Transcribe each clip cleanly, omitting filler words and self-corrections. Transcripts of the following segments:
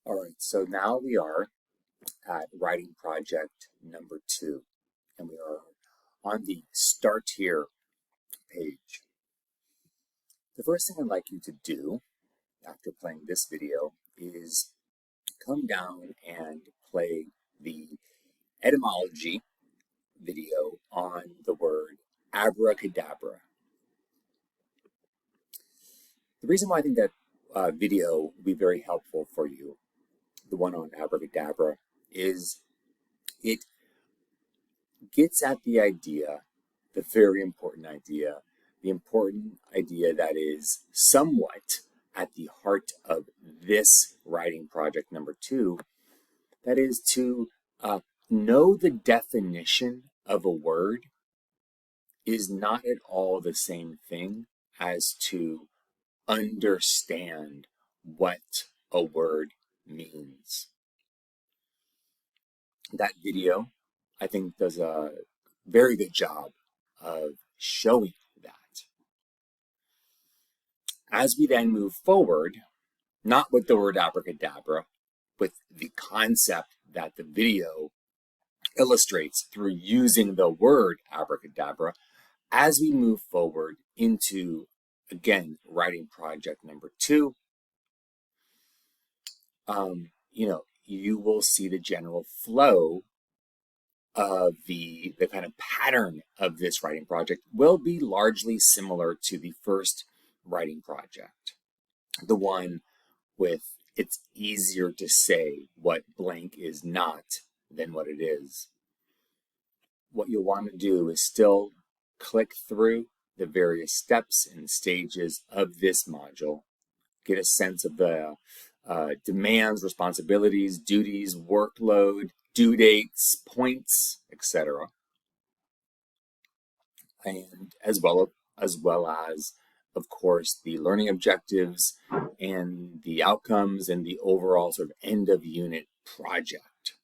All right, so now we are at writing project number 2, and we are on the Start Here page. The first thing I'd like you to do after playing this video is come down and play the etymology video on the word abracadabra. The reason why I think that video will be very helpful for you, the one on abracadabra, is it gets at the idea, the very important idea, the important idea that is somewhat at the heart of this writing project number 2, that is to know the definition of a word is not at all the same thing as to understand what a word means. That video, I think, does a very good job of showing that. As we then move forward, not with the word abracadabra, with the concept that the video illustrates through using the word abracadabra, as we move forward into, again, writing project number 2, you will see the general flow of the kind of pattern of this writing project will be largely similar to the first writing project. The one with it's easier to say what blank is not than what it is. What you'll want to do is still click through the various steps and stages of this module, get a sense of the demands, responsibilities, duties, workload, due dates, points, etc. And as well as, of course, the learning objectives and the outcomes and the overall sort of end of unit project.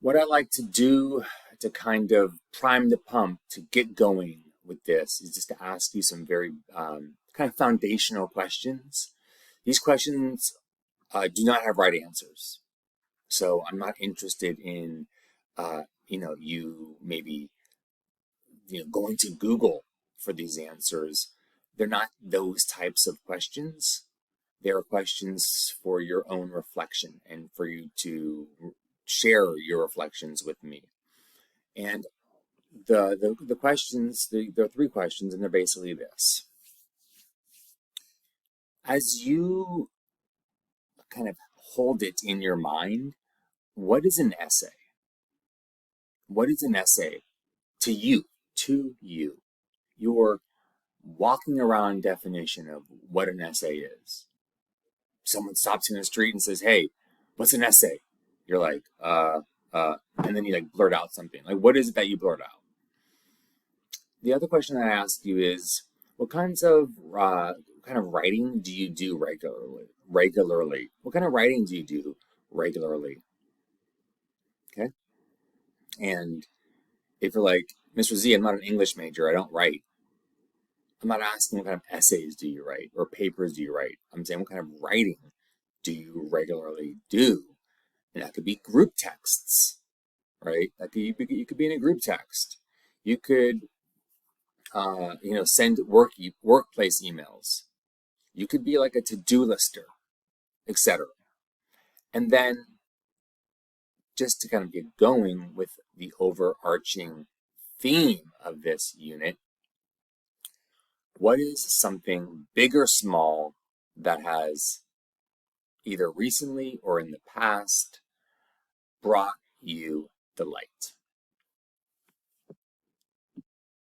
What I like to do to kind of prime the pump to get going with this is just to ask you some very kind of foundational questions. These questions do not have right answers. So I'm not interested in, you maybe, going to Google for these answers. They're not those types of questions. They are questions for your own reflection and for you to share your reflections with me. And the questions, there are 3 questions, and they're basically this. As you kind of hold it in your mind, what is an essay? What is an essay to you? To you. Your walking around definition of what an essay is. Someone stops you in the street and says, "Hey, what's an essay?" You're like, and then you like blurt out something. Like, what is it that you blurt out? The other question I ask you is, what kinds of writing do you do regularly? What kind of writing do you do regularly? Okay. And if you're like, Mr. Z, I'm not an English major, I don't write. I'm not asking what kind of essays do you write or papers do you write. I'm saying what kind of writing do you regularly do? And that could be group texts, right? You could be in a group text. You could, send workplace emails. You could be like a to-do lister, etc. And then just to kind of get going with the overarching theme of this unit, what is something big or small that has either recently or in the past brought you delight?